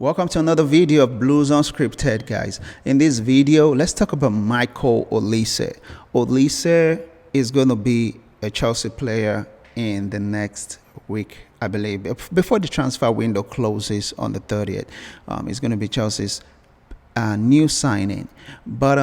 Welcome to another video of Blues Unscripted, guys. In this video, let's talk about Michael Olise. Olise is going to be a Chelsea player in the next week, I believe. Before the transfer window closes on the 30th, it's going to be Chelsea's new signing. But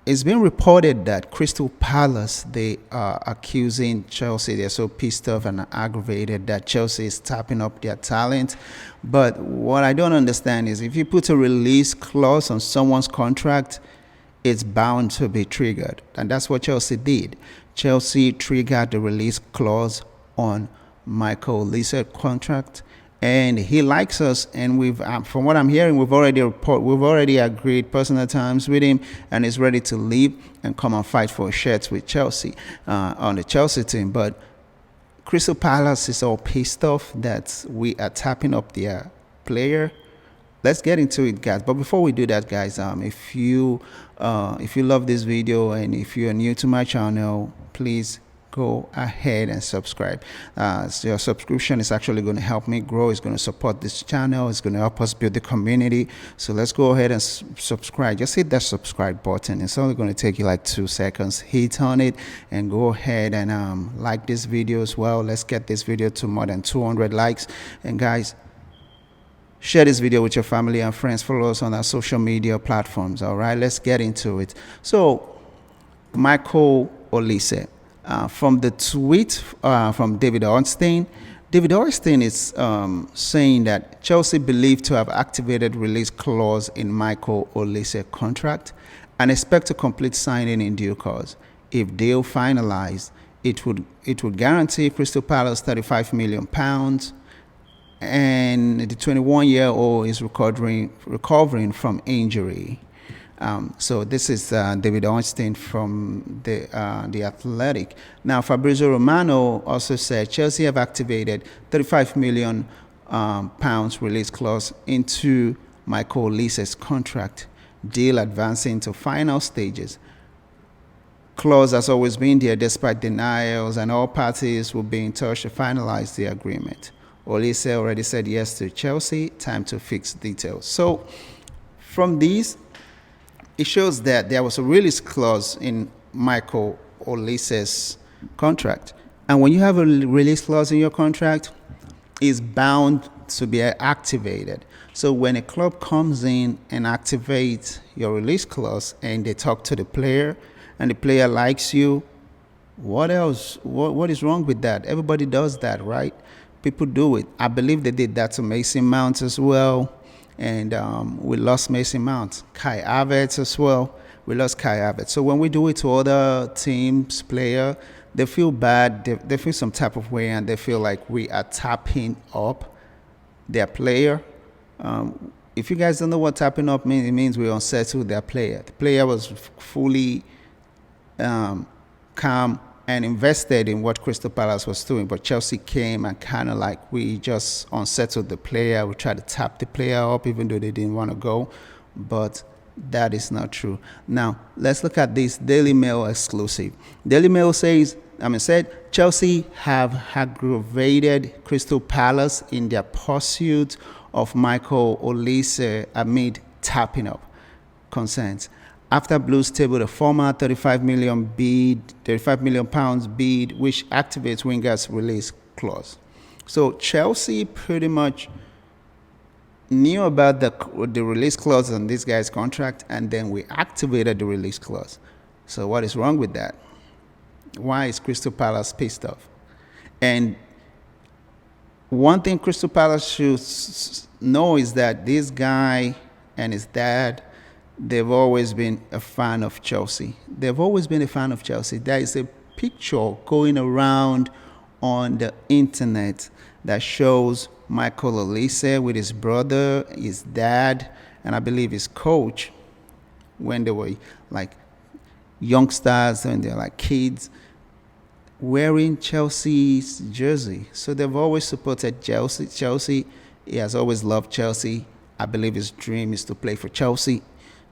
it's been reported that Crystal Palace, they are accusing Chelsea. They're so pissed off and aggravated that Chelsea is tapping up their talent. But what I don't understand is if you put a release clause on someone's contract, it's bound to be triggered. And that's what Chelsea did. Chelsea triggered the release clause on Michael Olise's contract. And he likes us, and we've, from what I'm hearing, we've already agreed personal terms with him, and he's ready to leave and come and fight for shirts with Chelsea on the Chelsea team. But Crystal Palace is all pissed off that we are tapping up their player. Let's get into it, guys. But before we do that, guys, if you love this video and if you're new to my channel, please go ahead and subscribe. So your subscription is actually going to help me grow. It's going to support this channel. It's going to help us build the community. So let's go ahead and subscribe. Just hit that subscribe button. It's only going to take you like 2 seconds. Hit on it and go ahead and like this video as well. Let's get this video to more than 200 likes. And guys, share this video with your family and friends. Follow us on our social media platforms. All right, let's get into it. So Michael Olise. From the tweet from David Ornstein. David Ornstein is saying that Chelsea believed to have activated release clause in Michael Olise's contract and expect to complete signing in due course. If deal finalized, it would guarantee Crystal Palace £35 million, and the 21-year-old is recovering from injury. So this is David Ornstein from the Athletic. Now, Fabrizio Romano also said Chelsea have activated £35 million release clause into Michael Olise's contract, deal advancing to final stages. Clause has always been there despite denials, and all parties will be in touch to finalize the agreement. Olise already said yes to Chelsea. Time to fix details. So from these, it shows that there was a release clause in Michael Olise's contract. And when you have a release clause in your contract, it's bound to be activated. So when a club comes in and activates your release clause and they talk to the player and the player likes you, what else? What is wrong with that? Everybody does that, right? People do it. I believe they did that to Mason Mount as well. And we lost Mason Mount. Kai Havertz as well. We lost Kai Havertz. So when we do it to other teams, player, they feel bad. They feel some type of way, and they feel like we are tapping up their player. If you guys don't know what tapping up means, it means we unsettle their player. The player was fully calm and invested in what Crystal Palace was doing, but Chelsea came and kind of like we just unsettled the player. We tried to tap the player up even though they didn't want to go, but that is not true. Now, let's look at this Daily Mail exclusive. Daily Mail said Chelsea have aggravated Crystal Palace in their pursuit of Michael Olise amid tapping up concerns. After Blues tabled a former £35 million bid, which activates Winger's release clause. So Chelsea pretty much knew about the release clause on this guy's contract, and then we activated the release clause. So what is wrong with that? Why is Crystal Palace pissed off? And one thing Crystal Palace should know is that this guy and his dad, they've always been a fan of Chelsea. They've always been a fan of Chelsea. There is a picture going around on the internet that shows Michael Olise with his brother, his dad, and I believe his coach when they were like youngsters and they're like kids wearing Chelsea's jersey. So they've always supported Chelsea. He has always loved Chelsea. I believe his dream is to play for Chelsea.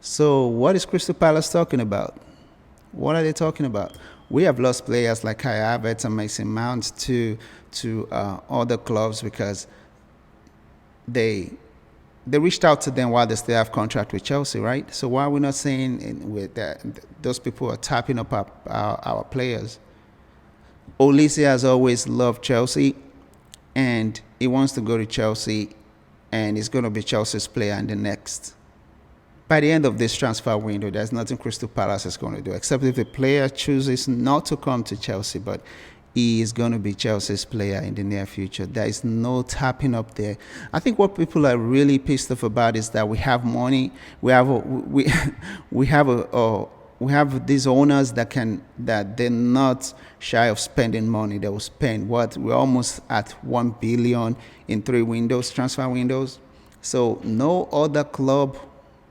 So what is Crystal Palace talking about? What are they talking about? We have lost players like Kai Havertz and Mason Mount to other clubs because they they reached out to them while they still have contract with Chelsea, right? So why are we not saying with that those people are tapping up our players? Olise has always loved Chelsea, and he wants to go to Chelsea, and he's going to be Chelsea's player in the next. By the end of this transfer window, there's nothing Crystal Palace is going to do, except if the player chooses not to come to Chelsea, but he is going to be Chelsea's player in the near future. There is no tapping up there. I think what people are really pissed off about is that we have money. We have these owners that they're not shy of spending money. They will spend what we're almost at 1 billion in 3 windows, transfer windows. So no other club.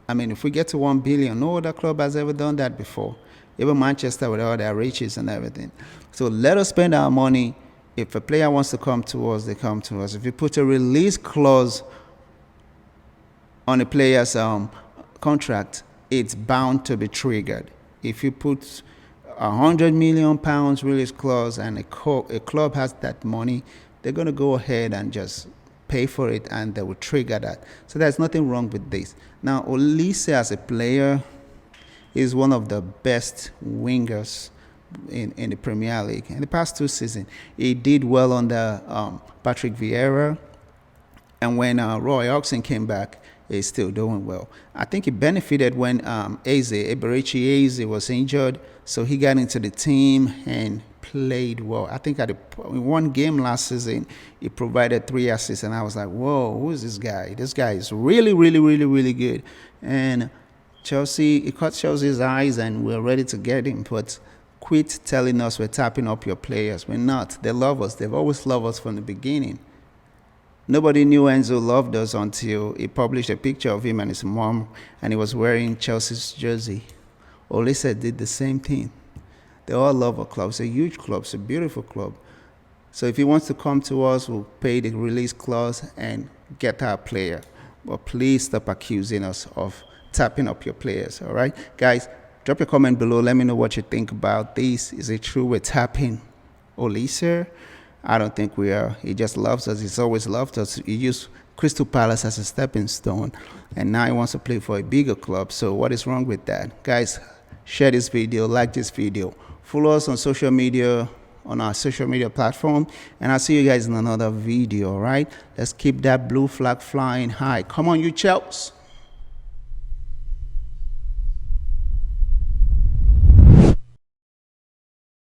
I mean, if we get to 1 billion, no other club has ever done that before. Even Manchester with all their riches and everything. So let us spend our money. If a player wants to come to us, they come to us. If you put a release clause on a player's contract, it's bound to be triggered. If you put £100 million release clause and a club has that money, they're going to go ahead and just pay for it, and they will trigger that. So there's nothing wrong with this. Now, Olise as a player is one of the best wingers in the Premier League. In the past 2 seasons, he did well under Patrick Vieira, and when Roy Hodgson came back, he's still doing well. I think he benefited when Eberechi Eze was injured, so he got into the team and played well. I think in one game last season, he provided 3 assists, and I was like, whoa, who is this guy? This guy is really, really, really, really good. And it caught Chelsea's eyes, and we're ready to get him. But quit telling us we're tapping up your players. We're not. They love us. They've always loved us from the beginning. Nobody knew Enzo loved us until he published a picture of him and his mom, and he was wearing Chelsea's jersey. Olise did the same thing. They all love our club. It's a huge club. It's a beautiful club. So if he wants to come to us, we'll pay the release clause and get our player. But please stop accusing us of tapping up your players, all right? Guys, drop a comment below. Let me know what you think about this. Is it true we're tapping Olise? I don't think we are. He just loves us. He's always loved us. He used Crystal Palace as a stepping stone, and now he wants to play for a bigger club. So what is wrong with that? Guys, share this video, like this video. Follow us on social media, on our social media platform, and I'll see you guys in another video, all right? Let's keep that blue flag flying high. Come on, you Chelsea.